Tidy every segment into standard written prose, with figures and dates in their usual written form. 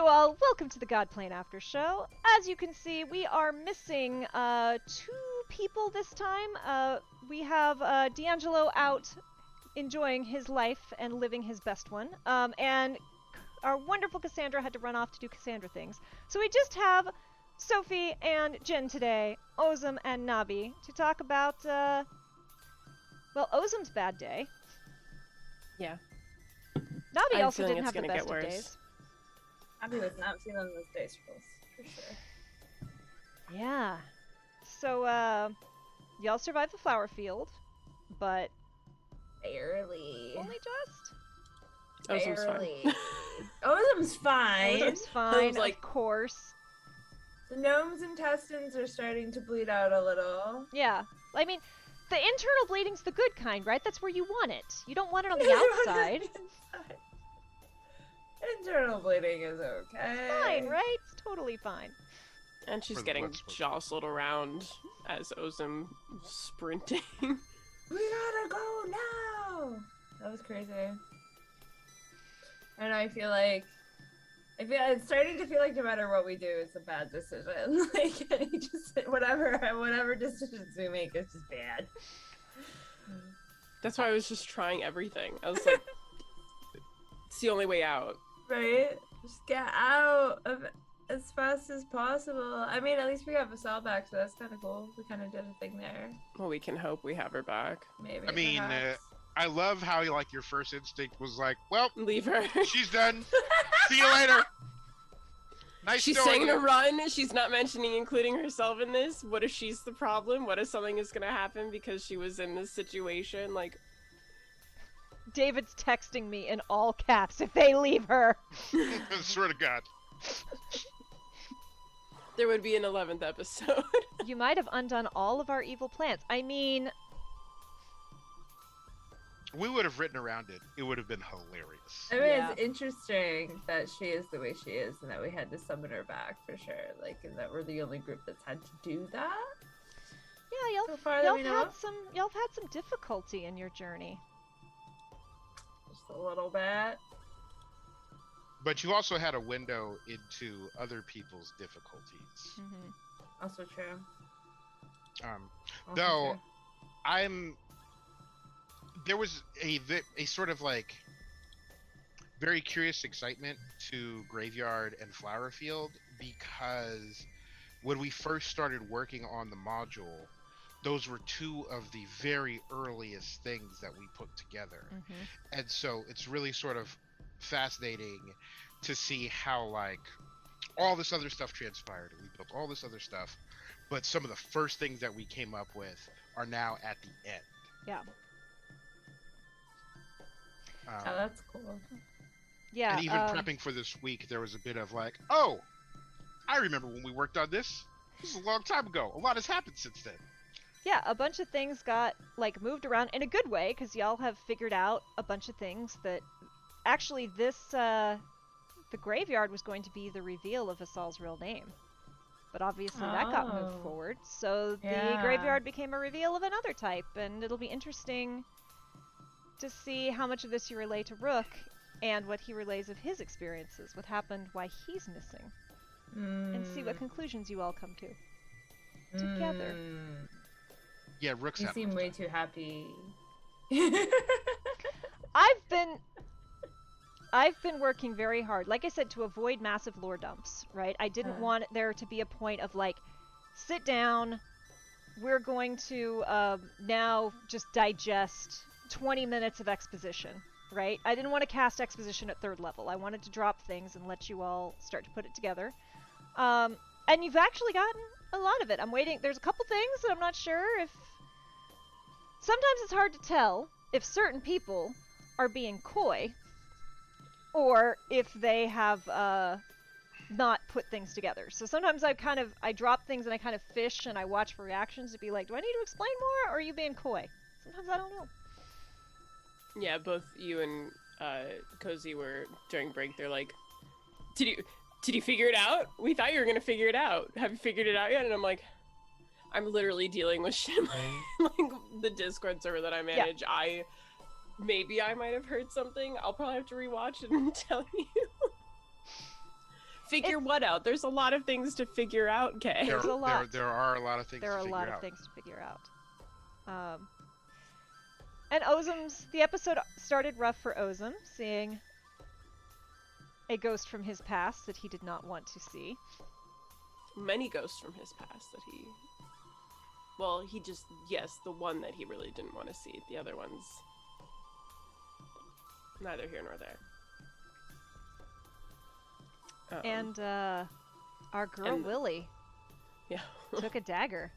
you all, welcome to the Godplane Aftershow. As you can see, we are missing 2 people this time. We have D'Angelo out enjoying his life and living his best one. And our wonderful Cassandra had to run off to do Cassandra things. So we just have Sophie and Jen today, Ozim and Nabi, to talk about, well, Ozim's bad day. Yeah. Nabi I'm also feeling didn't it's have the gonna best get of worse. days. Abby was not feeling those dice rolls, for sure. Yeah. So, y'all survived the flower field, but Barely. only just? Ozim's fine. Barely. Ozim's fine. Ozim's fine, like- of course. The gnome's intestines are starting to bleed out a little. Yeah. I mean, the internal bleeding's the good kind, right? That's where you want it. You don't want it on the outside. Internal bleeding is okay. Fine, right? It's totally fine. And she's For the getting blood sport. jostled around as Ozim sprinting. We gotta go now! That was crazy. And I feel it's starting to feel like no matter what we do, it's a bad decision. Like, just whatever decisions we make, it's just bad. That's why I was just trying everything. I was like, it's the only way out. Right? Just get out of as fast as possible. I mean, at least we have a cell back, so that's kind of cool. We kind of did a thing there. Well, we can hope we have her back. Maybe. I mean, perhaps. I love how like your first instinct was like, well, Leave her. she's done. See you later. Nice She's knowing saying to you. run. She's not mentioning including herself in this. What if she's the problem? What if something is gonna happen because she was in this situation? Like, David's texting me in all caps if they leave her. Swear to God. there would be an 11th episode. You might have undone all of our evil plans. I mean, We would have written around it. It would have been hilarious. I mean, Yeah. it's interesting that she is the way she is, and that we had to summon her back for sure. Like, and that we're the only group that's had to do that. yeah, So far that y'all we have know had of. some difficulty in your journey. Just a little bit. But you also had a window into other people's difficulties. Mm-hmm. Also true. Um, Also though true. there was a sort of like very curious excitement to Graveyard and Flower Field, because when we first started working on the module, those were 2 of the very earliest things that we put together. Mm-hmm. And so it's really sort of fascinating to see how like all this other stuff transpired, and we built all this other stuff, but some of the first things that we came up with are now at the end. Yeah. Oh, that's cool. Yeah. And even prepping for this week, there was a bit of like, oh, I remember when we worked on this. This is a long time ago. A lot has happened since then. Yeah, a bunch of things got like moved around in a good way, because y'all have figured out a bunch of things that actually the graveyard was going to be the reveal of Asal's real name. But obviously that got moved Oh. forward, so the Yeah. graveyard became a reveal of another type, and it'll be interesting to see how much of this you relay to Rook and what he relays of his experiences, what happened, why he's missing, and see what conclusions you all come to together. Yeah, Rook's You having seem a way time. too happy. I've been working very hard, like I said, to avoid massive lore dumps, right? I didn't want there to be a point of like, sit down, we're going to now just digest 20 minutes of exposition, right? I didn't want to cast exposition at 3rd level. I wanted to drop things and let you all start to put it together. And you've actually gotten a lot of it. I'm waiting. There's a couple things that I'm not sure if... Sometimes it's hard to tell if certain people are being coy or if they have not put things together. So sometimes I drop things and I kind of fish and I watch for reactions to be like, do I need to explain more or are you being coy? Sometimes I don't know. Yeah, both you and Cozy were during break. They're like, did you figure it out? We thought you were gonna figure it out. Have you figured it out yet? And I'm like, I'm literally dealing with shit in like the Discord server that I manage. Yeah. Maybe I might have heard something. I'll probably have to rewatch it and tell you. Figure what out? There's a lot of things to figure out, Kay. There's a lot. There are a lot of things There to are a figure lot out. of things to figure out. And the episode started rough for Ozim, seeing a ghost from his past that he did not want to see. Many ghosts from his past that he... Well, yes, the one that he really didn't want to see. The other ones... neither here nor there. And our girl Willie Yeah. took a dagger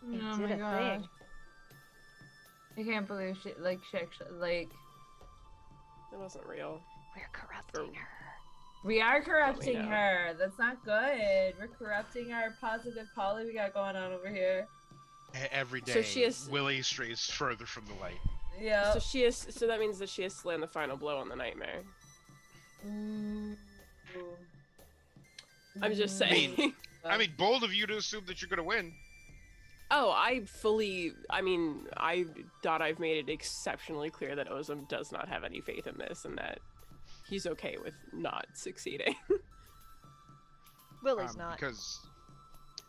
and Oh did my a gosh. thing. I can't believe she actually It wasn't real. We're corrupting her. we are corrupting know. her. That's not good. We're corrupting our positive poly we got going on over here. Every day, So she is- Willie strays further from the light. Yeah. So that means that she has to land the final blow on the nightmare. I'm just saying. I mean, bold of you to assume that you're gonna win. Oh, I thought I've made it exceptionally clear that Ozim does not have any faith in this and that he's okay with not succeeding. Willie's not. Because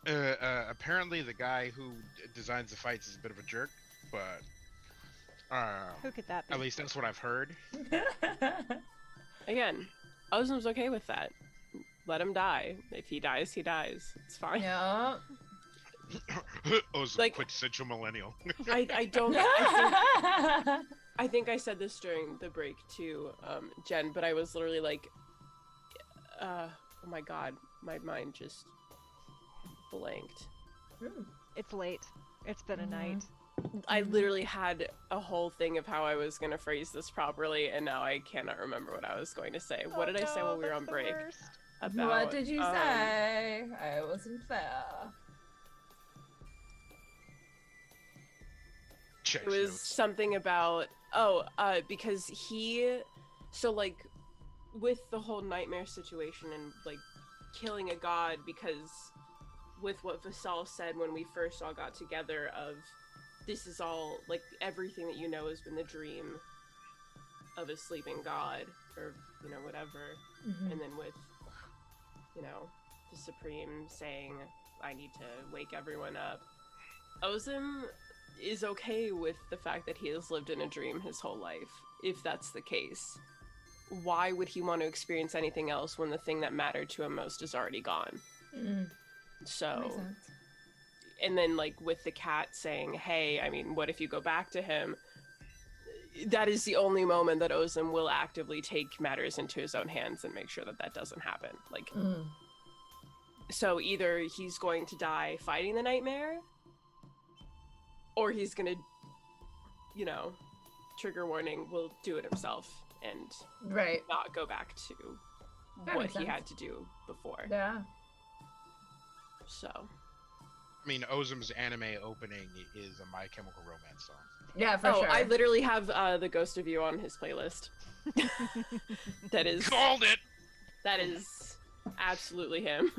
apparently the guy who designs the fights is a bit of a jerk, but Who could that be? at least that's what I've heard. Again, Ozim's okay with that. Let him die. If he dies, he dies. It's fine. Yeah. Ozim, Like- quintessential millennial. I think I said this during the break to Jen, but I was literally like, oh my god, my mind just blanked. It's late. It's been a night. I literally had a whole thing of how I was going to phrase this properly, and now I cannot remember what I was going to say. What did I say while we were on break? About, What did you say? I wasn't there. Checks It was notes. something about because like with the whole nightmare situation and like killing a god, because with what Vassal said when we first all got together of this is all like everything that you know has been the dream of a sleeping god or whatever, and then with the Supreme saying I need to wake everyone up, Ozim is okay with the fact that he has lived in a dream his whole life. If that's the case, why would he want to experience anything else when the thing that mattered to him most is already gone? So, Makes sense. and then like with the cat saying, hey, I mean, what if you go back to him? That is the only moment that Ozim will actively take matters into his own hands and make sure that that doesn't happen. Like, so either he's going to die fighting the nightmare, or he's gonna, trigger warning, will do it himself and Right. not go back to That what makes he sense. had to do before. Yeah. So, I mean, Ozim's anime opening is a My Chemical Romance song. Yeah, for sure. I literally have the Ghost of You on his playlist. That is absolutely him.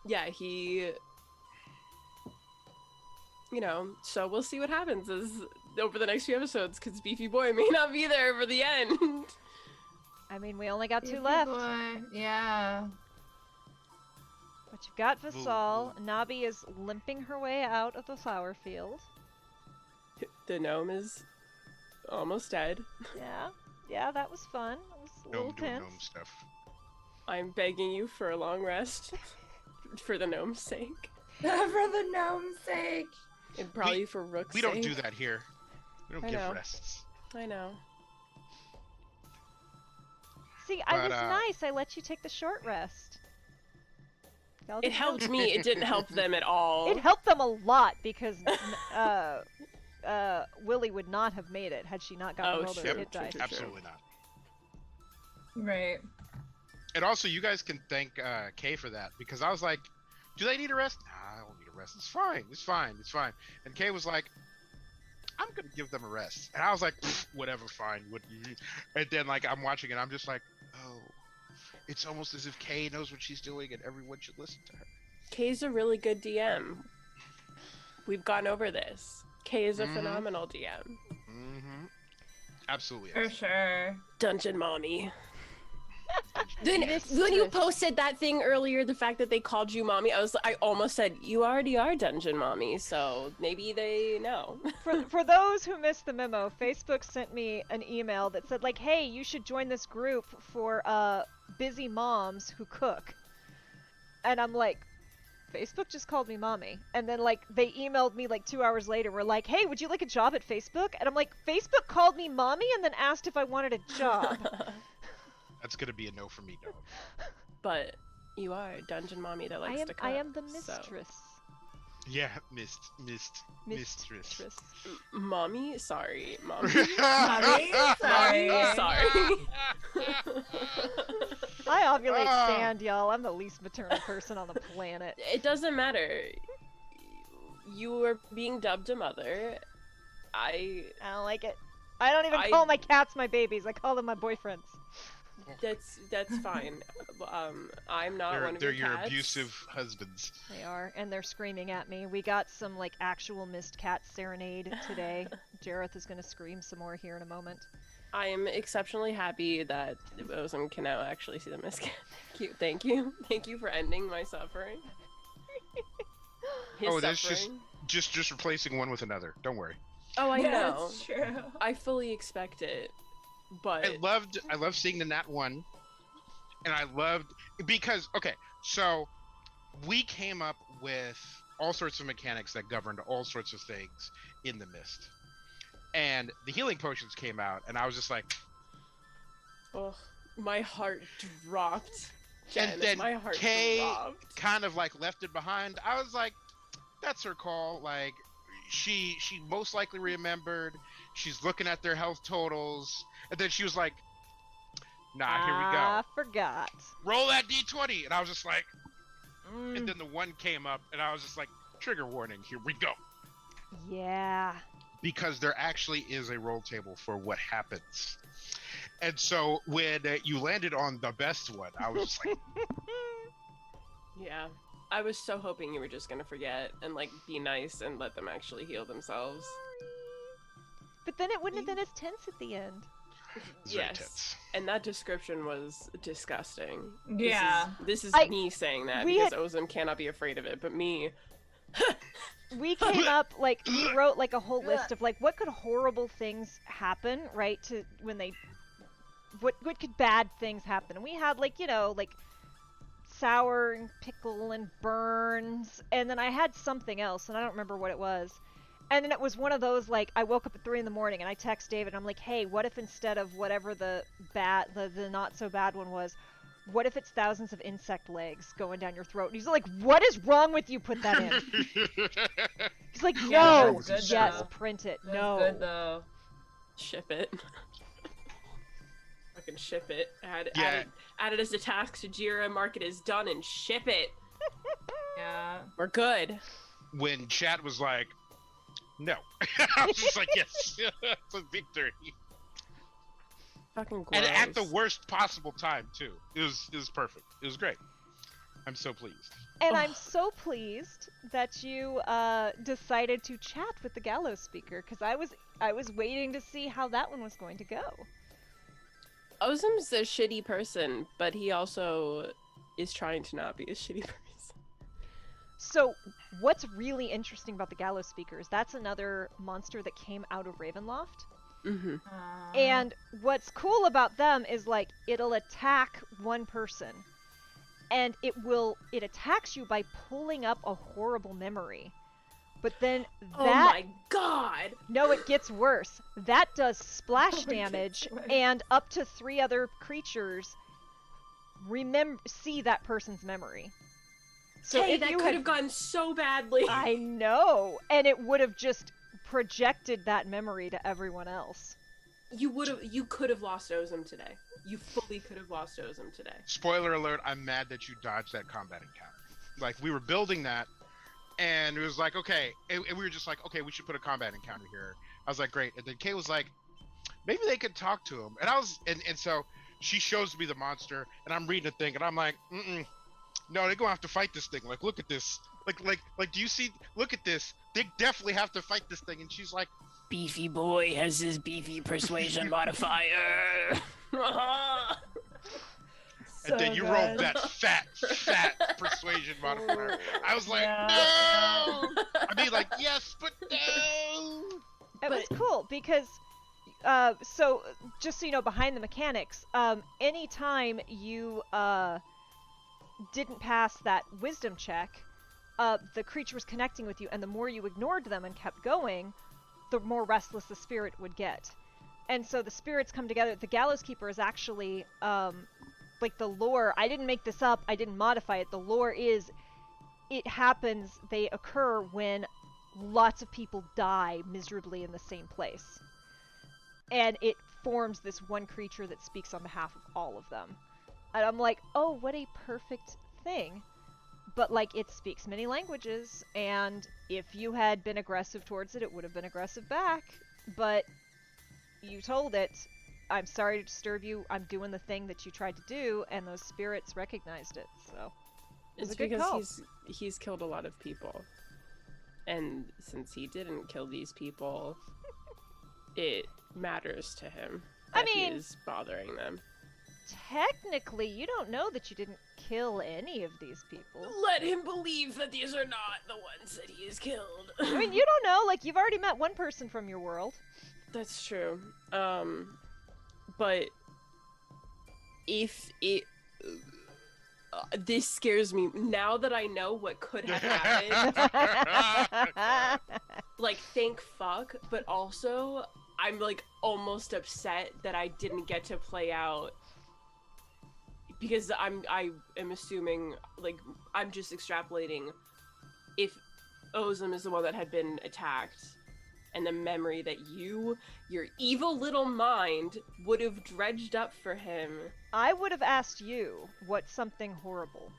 Yeah, he, so we'll see what happens over the next few episodes, because Beefy Boy may not be there for the end. I mean, we only got two Beefy left. boy. Yeah. But you've got Vassal. Nabi is limping her way out of the flower field. The gnome is almost dead. Yeah, that was fun. It was a little Gnome doing tense. gnome stuff. I'm begging you for a long rest, for the gnome's sake, For the gnome's sake. and probably for Rook's We sake. don't do that here. We don't I give know. rests. I know. See, I But, was nice. I let you take the short rest. Y'all It didn't helped me. It didn't help them at all. It helped them a lot because Willie would not have made it had she not gotten Oh, rolled those sure, hit true, dice. true. Absolutely not. Right. And also, you guys can thank Kay for that, because I was like, "Do they need a rest?" Nah, I don't need a rest. It's fine. It's fine. It's fine. And Kay was like, "I'm gonna give them a rest," and I was like, "Whatever, fine." And then like I'm watching it, I'm just like, "Oh, it's almost as if Kay knows what she's doing, and everyone should listen to her." Kay's a really good DM. We've gone over this. Kay is a Mhm. phenomenal DM. Mm-hmm. Absolutely. For Yes. sure. Dungeon mommy. Then when you posted that thing earlier, the fact that they called you mommy, I almost said you already are dungeon mommy, so maybe they know. For those who missed the memo, Facebook sent me an email that said like, "Hey, you should join this group for busy moms who cook." And I'm like, Facebook just called me mommy. And then like they emailed me like 2 hours later. We're like, "Hey, would you like a job at Facebook?" And I'm like, Facebook called me mommy and then asked if I wanted a job. That's gonna be a no for me, dog. But you are a dungeon mommy that likes to cook. I am the so- mistress. Yeah, mistress. Mommy? Sorry. Mommy? Mommy? Sorry. Sorry. I ovulate sand, y'all. I'm the least maternal person on the planet. It doesn't matter. You were being dubbed a mother. I don't like it. I don't even call my cats my babies. I call them my boyfriends. That's fine. I'm not one of they're your your cats. abusive husbands. They are, and they're screaming at me. We got some like actual missed cat serenade today. Jareth is gonna scream some more here in a moment. I am exceptionally happy that Ozim can now actually see the mist cat. Thank you for ending my suffering. His That's suffering. just replacing one with another. Don't worry. Oh, I know. That's true. I fully expect it, but I loved seeing the Nat 1, and I loved because so we came up with all sorts of mechanics that governed all sorts of things in the mist, and the healing potions came out, and I was just like, oh, my heart dropped. Janice, and then my heart Kay dropped. kind of like left it behind. I was like, that's her call. Like, she most likely remembered. She's looking at their health totals, and then she was like, nah, here we go. I forgot. Roll that d20, and I was just like, and then the 1 came up, and I was just like, trigger warning, here we go. Yeah. Because there actually is a roll table for what happens. And so when you landed on the best one, I was just like, Yeah. I was so hoping you were just gonna forget and like be nice and let them actually heal themselves. But then it wouldn't have been as tense at the end. it's very Yes. tense. And that description was disgusting. Yeah. This is I- me saying that we because had- Ozim cannot be afraid of it, but me. We came up like we wrote like a whole list of like what could horrible things happen, right? To when they what could bad things happen? And we had like, you know, like sour and pickle and burns, and then I had something else and I don't remember what it was. And then it was one of those like I woke up at 3 in the morning and I text David and I'm like, "Hey, what if instead of whatever the not so bad one was, what if it's thousands of insect legs going down your throat?" And he's like, "What is wrong with you? Put that in." He's like, Yeah, "No, that's good, yes, though. print it." That's No. good though. Ship it. Fucking ship it. Add it as a task to Jira, mark it as done, and ship it. Yeah. We're good. When chat was like, no. I was just like, yes, it's a victory. Fucking gross. And at the worst possible time, too. It was perfect. It was great. I'm so pleased. And I'm so pleased that you decided to chat with the Gallows speaker because I was waiting to see how that one was going to go. Ozim's a shitty person, but he also is trying to not be a shitty person. So what's really interesting about the Gallows speaker is that's another monster that came out of Ravenloft. Mm-hmm. And what's cool about them is like it'll attack one person and it attacks you by pulling up a horrible memory. But then Oh that my god! no, it gets worse. That does splash Oh, it damage gets worse. and up to 3 other creatures see that person's memory. So Hey, if that you could had have gone so badly. I know, and it would have just projected that memory to everyone else. You could have lost Ozim today. You fully could have lost Ozim today. Spoiler alert, I'm mad that you dodged that combat encounter. Like, we were building that, and it was like, okay, and we were just like, okay, we should put a combat encounter here. I was like, great. And then Kay was like, maybe they could talk to him. And I was, and so she shows me the monster, and I'm reading the thing, and I'm like, no, they're gonna have to fight this thing. Like, look at this. Like, do you see? Look at this. They definitely have to fight this thing. And she's like, Beefy boy has his beefy persuasion modifier. and And then you rolled that fat persuasion modifier. I was like, no! I mean, like, yes, but no! It was cool because, so just so you know, behind the mechanics, anytime you didn't pass that wisdom check, the creature was connecting with you, and the more you ignored them and kept going, the more restless the spirit would get. And so the spirits come together. The Gallows Keeper is actually, like the lore, I didn't make this up, I didn't modify it, the lore is, it happens, they occur when lots of people die miserably in the same place. And it forms this one creature that speaks on behalf of all of them. And I'm like, oh, what a perfect thing. But, like, it speaks many languages, and if you had been aggressive towards it, it would have been aggressive back. But you told it, I'm sorry to disturb you, I'm doing the thing that you tried to do, and those spirits recognized it, so... It's because he's killed a lot of people. And since he didn't kill these people, it matters to him that he is bothering them. Technically, you don't know that you didn't kill any of these people. Let him believe that these are not the ones that he has killed. I mean, you don't know. Like, you've already met one person from your world. That's true. But if it... this scares me. Now that I know what could have happened, like, thank fuck, but also, I'm, like, almost upset that I didn't get to play out, because I am assuming, like, I'm just extrapolating, if Ozim is the one that had been attacked, and the memory that your evil little mind would have dredged up for him. I would have asked you what's something horrible.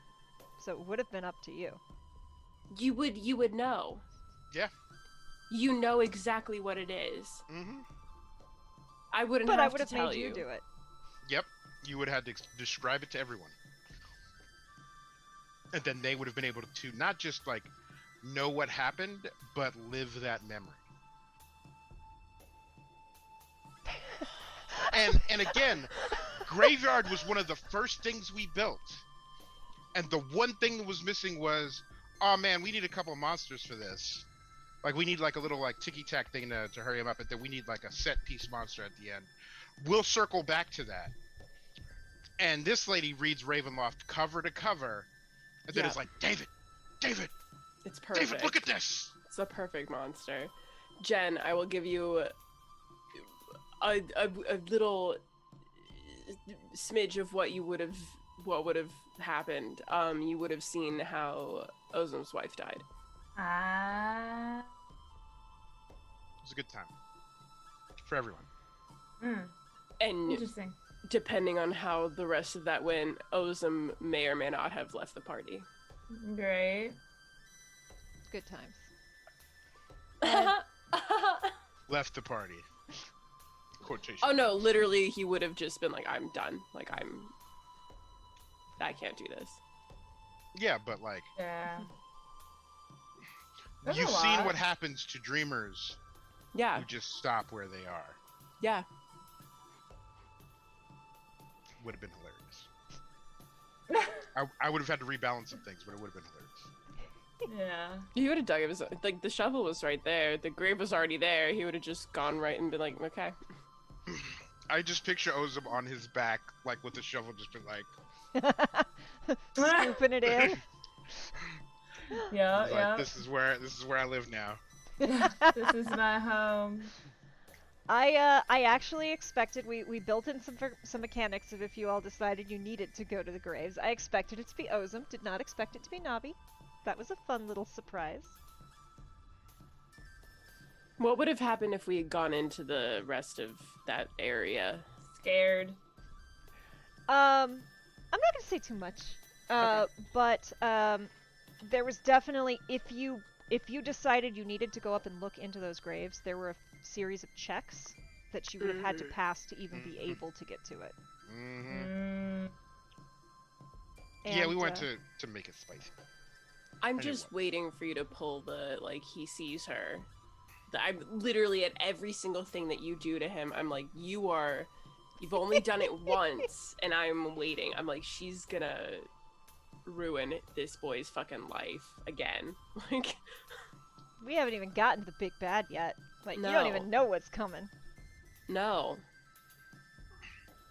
So it would have been up to you. You would know. Yeah. You know exactly what it is. Mm-hmm. I wouldn't but have I would to have tell made you do it. Yep. You would have had to describe it to everyone. And then they would have been able to not just, like, know what happened, but live that memory. And again, Graveyard was one of the first things we built. And the one thing that was missing was, oh man, we need a couple monsters for this. Like, we need like a little like ticky-tack thing to hurry them up, and then we need like a set-piece monster at the end. We'll circle back to that. And this lady reads Ravenloft cover to cover, and then is like, David! It's perfect. David, look at this! It's a perfect monster. Jen, I will give you a little smidge of what would have happened. You would have seen how Ozim's wife died. It was a good time for everyone. And Interesting. depending on how the rest of that went, Ozim may or may not have left the party. Great. Good times. Left the party. Quotation. Oh no, literally he would have just been like, I'm done. Like, I can't do this. Yeah, but like, Yeah. That's you've a seen lot. what happens to dreamers Yeah, who just stop where they are. yeah. Would have been hilarious. I would have had to rebalance some things, but it would have been hilarious. Yeah. He would have dug it. Like, the shovel was right there. The grave was already there. He would have just gone right and been like, okay. I just picture Ozim on his back, like with the shovel, just been like, Scooping it in. Yeah, he's yeah. like, this is where I live now. This is my home. I actually expected we built in some mechanics of if you all decided you needed to go to the graves. I expected it to be Ozim, did not expect it to be Navi. That was a fun little surprise. What would have happened if we had gone into the rest of that area? Scared. I'm not gonna say too much. But there was definitely if you decided you needed to go up and look into those graves, there were a series of checks that you would have had to pass to even be able to get to it. Mm-hmm. Mm. Yeah, we And, went to make it spicy. I'm Anyway. just waiting for you to pull the, like, he sees her. I'm literally at every single thing that you do to him, I'm like, you are You've only done it once, and I'm waiting. I'm like, she's gonna ruin this boy's fucking life again. Like, We haven't even gotten to the big bad yet. Like, you No. don't even know what's coming. no.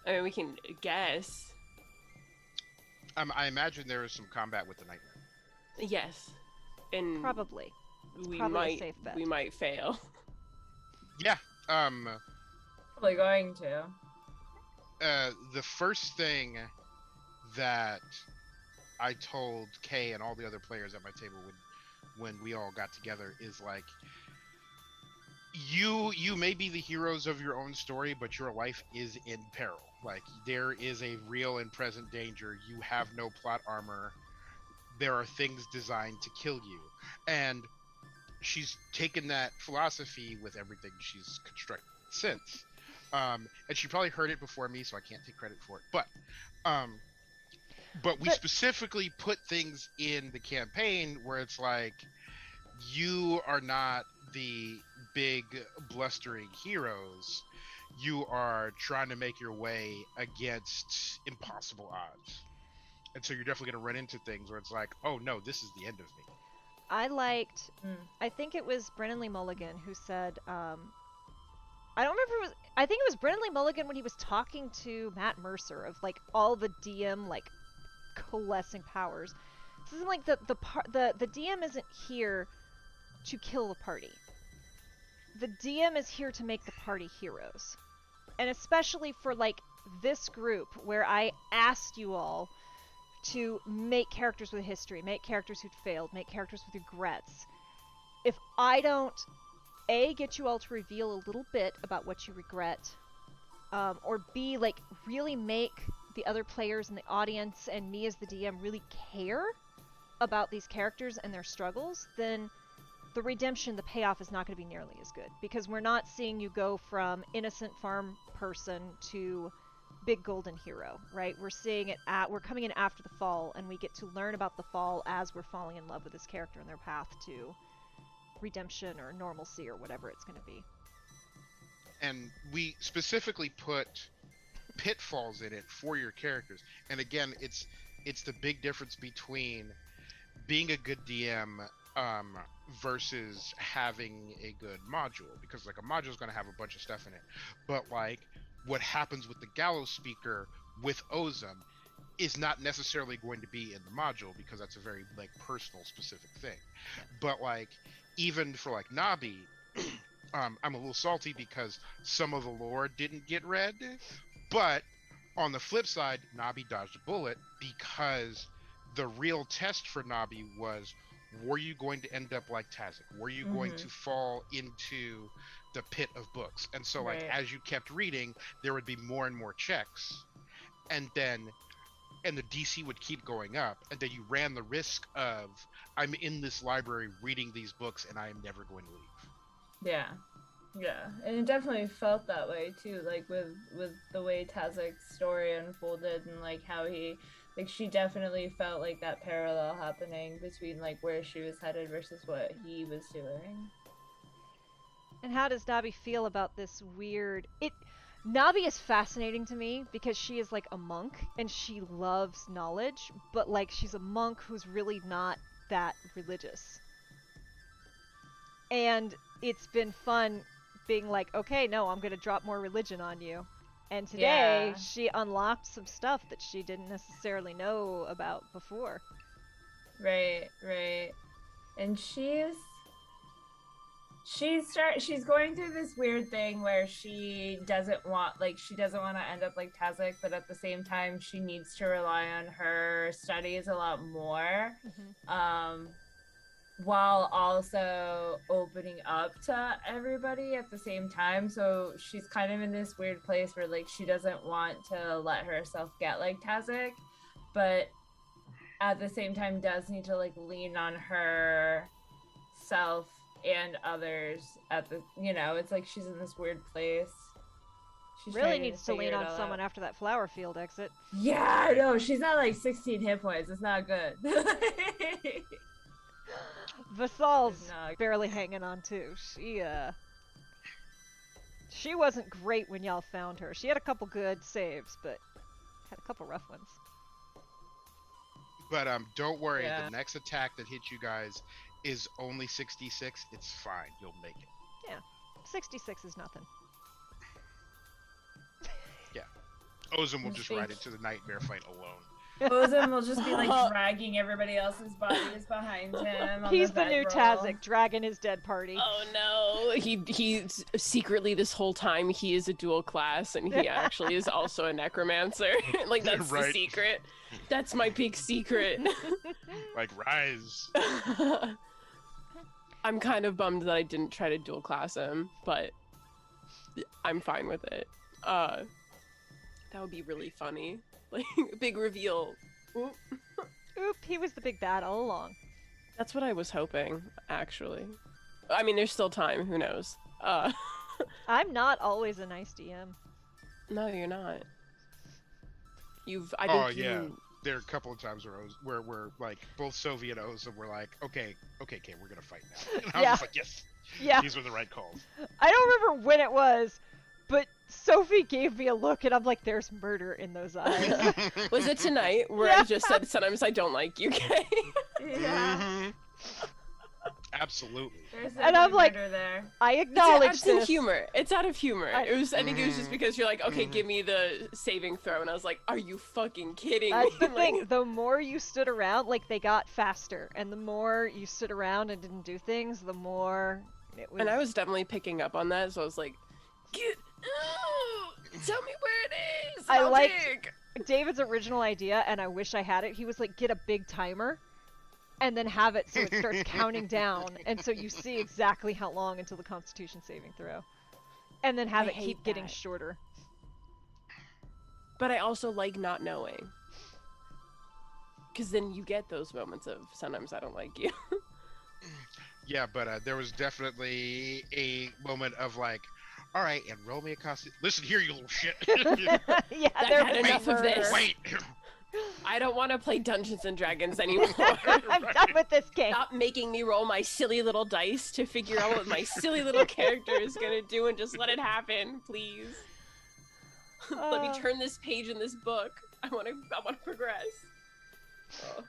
I mean, we can guess. I imagine there is some combat with the nightmare. Yes. And Probably. we probably a might safe bet. we might fail. Yeah. Probably going to. The first thing that I told Kay and all the other players at my table when we all got together is like, you may be the heroes of your own story, but your life is in peril. Like, there is a real and present danger. You have no plot armor. There are things designed to kill you. And she's taken that philosophy with everything she's constructed since. And she probably heard it before me, so I can't take credit for it. But we specifically put things in the campaign where it's like, you are not the big blustering heroes. You are trying to make your way against impossible odds. And so you're definitely going to run into things where it's like, oh no, this is the end of me. I liked, I think it was Brennan Lee Mulligan who said, I don't remember, I think it was Brennan Lee Mulligan when he was talking to Matt Mercer of like all the DM like coalescing powers. This isn't like the DM isn't here to kill the party. The DM is here to make the party heroes. And especially for like this group where I asked you all to make characters with a history, make characters who'd failed, make characters with regrets. If I don't, A, get you all to reveal a little bit about what you regret, or B, like, really make the other players in the audience and me as the DM really care about these characters and their struggles, then the redemption, the payoff is not going to be nearly as good. Because we're not seeing you go from innocent farm person to big golden hero, right? We're seeing it we're coming in after the fall, and we get to learn about the fall as we're falling in love with this character and their path to redemption or normalcy or whatever it's going to be. And we specifically put pitfalls in it for your characters. And again, it's the big difference between being a good DM versus having a good module, because like a module is going to have a bunch of stuff in it, but like what happens with the gallows speaker with Ozim is not necessarily going to be in the module, because that's a very like personal specific thing. But like even for like Nabi, I'm a little salty because some of the lore didn't get read, but on the flip side, Nabi dodged a bullet, because the real test for Nabi was, were you going to end up like Tazik? Were you going to fall into the pit of books? And so like as you kept reading, there would be more and more checks, and the DC would keep going up, and then you ran the risk of, I'm in this library reading these books and I am never going to leave. Yeah, and it definitely felt that way too, like with the way Tazik's story unfolded, and like how he, like, she definitely felt like that parallel happening between like where she was headed versus what he was doing. And how does Nabi feel about this weird... Nabi is fascinating to me because she is like a monk and she loves knowledge, but like she's a monk who's really not that religious. And it's been fun being like, okay, no, I'm gonna drop more religion on you. And today she unlocked some stuff that she didn't necessarily know about before. Right. And she's going through this weird thing where she doesn't want to end up like Tazik, but at the same time she needs to rely on her studies a lot more, while also opening up to everybody at the same time. So she's kind of in this weird place where like she doesn't want to let herself get like Tazik, but at the same time does need to like lean on herself and others at the, it's like she's in this weird place. She's really needs to lean on someone after that flower field exit. Yeah, I know. She's at like 16 hit points. It's not good. Vasal's barely hanging on too. She wasn't great when y'all found her. She had a couple good saves, but had a couple rough ones. But don't worry. Yeah. The next attack that hits you guys is only 66. It's fine. You'll make it. 66 is nothing. Ozim will just ride into the nightmare fight alone. Ozim will just be like dragging everybody else's bodies behind him. He's the bed new roll. Tazik, dragging his dead party. Oh no! He's secretly this whole time he is a dual class, and he actually is also a necromancer. Like that's the Right. secret. That's my big secret. Like, rise. I'm kind of bummed that I didn't try to dual class him, but I'm fine with it. That would be really funny. Like a big reveal. Oop. Oop, he was the big bad all along. That's what I was hoping, actually. I mean, there's still time. Who knows? I'm not always a nice DM. No, you're not. I think you... There are a couple of times where like both Sophie and Ozim were like, okay, we're gonna fight now. And I was just like, yes, Yeah. these were the right calls. I don't remember when it was, but Sophie gave me a look, and I'm like, there's murder in those eyes. Was it tonight where Yeah. I just said, sometimes I don't like you, Kay? Yeah. Mhm. Absolutely. There's And I'm like, murder there. I acknowledge It's in this. humor. It's out of humor. I I think it was just because you're like, okay, Mhm. give me the saving throw, and I was like, are you fucking kidding That's me? the Like, thing. The more you stood around, like, they got faster. And the more you stood around and didn't do things, the more it was... And I was definitely picking up on that, so I was like, tell me where it is. I I'll liked- dig." David's original idea, and I wish I had it. He was like, get a big timer and then have it so it starts counting down. And so you see exactly how long until the Constitution saving throw. And then have I it keep hate getting that. shorter. But I also like not knowing. Because then you get those moments of, sometimes I don't like you. Yeah, but there was definitely a moment of like, all right, and roll me a costume. Listen here, you little shit. Yeah, I've there had was enough of murder. this. Wait. I don't want to play Dungeons and Dragons anymore. I'm done with this game. Stop making me roll my silly little dice to figure out what my silly little character is gonna do and just let it happen, please. Let me turn this page in this book. I wanna progress. Oh.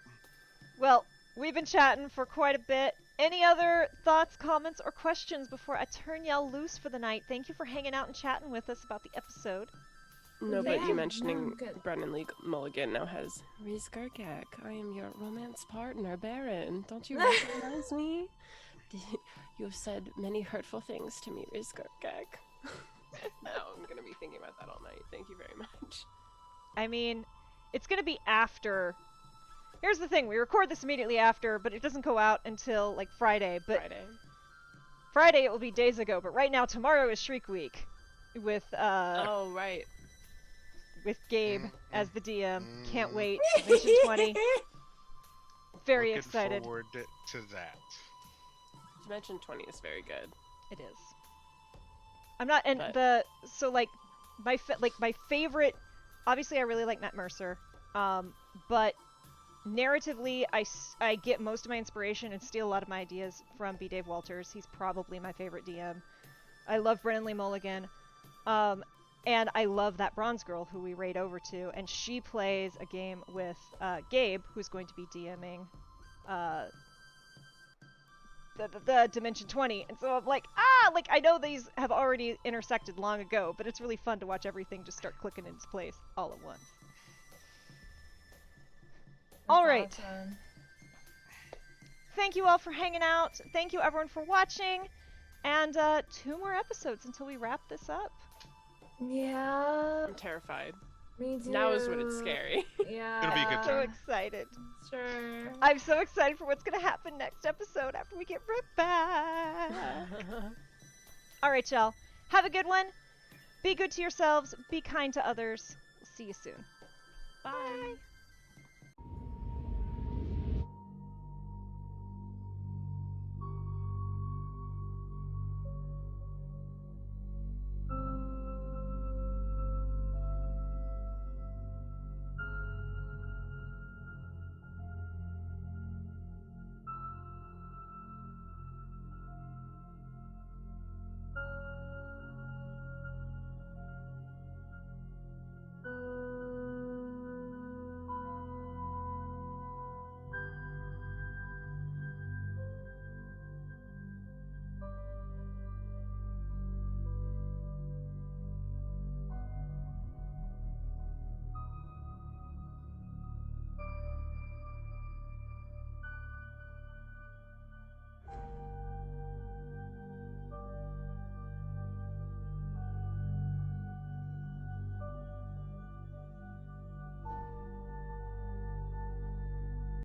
Well, we've been chatting for quite a bit. Any other thoughts, comments, or questions before I turn y'all loose for the night? Thank you for hanging out and chatting with us about the episode. No, but Yeah, you no, mentioning good. Brennan Lee Mulligan now has Riz Gargak. I am your romance partner, Baron. Don't you recognize me? You have said many hurtful things to me, Riz Gargak. Now I'm gonna be thinking about that all night. Thank you very much. I mean, it's gonna be after. Here's the thing: we record this immediately after, but it doesn't go out until like Friday. But Friday it will be days ago. But right now, tomorrow is Shriek Week, with Oh right. with Gabe as the DM. Can't wait. Dimension 20. Very Looking excited. forward to that. Dimension 20 is very good. It is. I'm not, and But- so like my favorite. Obviously, I really like Matt Mercer, but narratively, I get most of my inspiration and steal a lot of my ideas from B. Dave Walters. He's probably my favorite DM. I love Brennan Lee Mulligan, and I love that bronze girl who we raid over to, and she plays a game with Gabe, who's going to be DMing the Dimension 20, and so I'm like, I know these have already intersected long ago, but it's really fun to watch everything just start clicking into place all at once. All right. Awesome. Thank you all for hanging out. Thank you everyone for watching, and 2 more episodes until we wrap this up. Yeah. I'm terrified. Me too. Now is when it's scary. Yeah. It'll be a good So time. excited. Sure. I'm so excited for what's gonna happen next episode after we get right back. All right, y'all. Have a good one. Be good to yourselves. Be kind to others. We'll see you soon. Bye.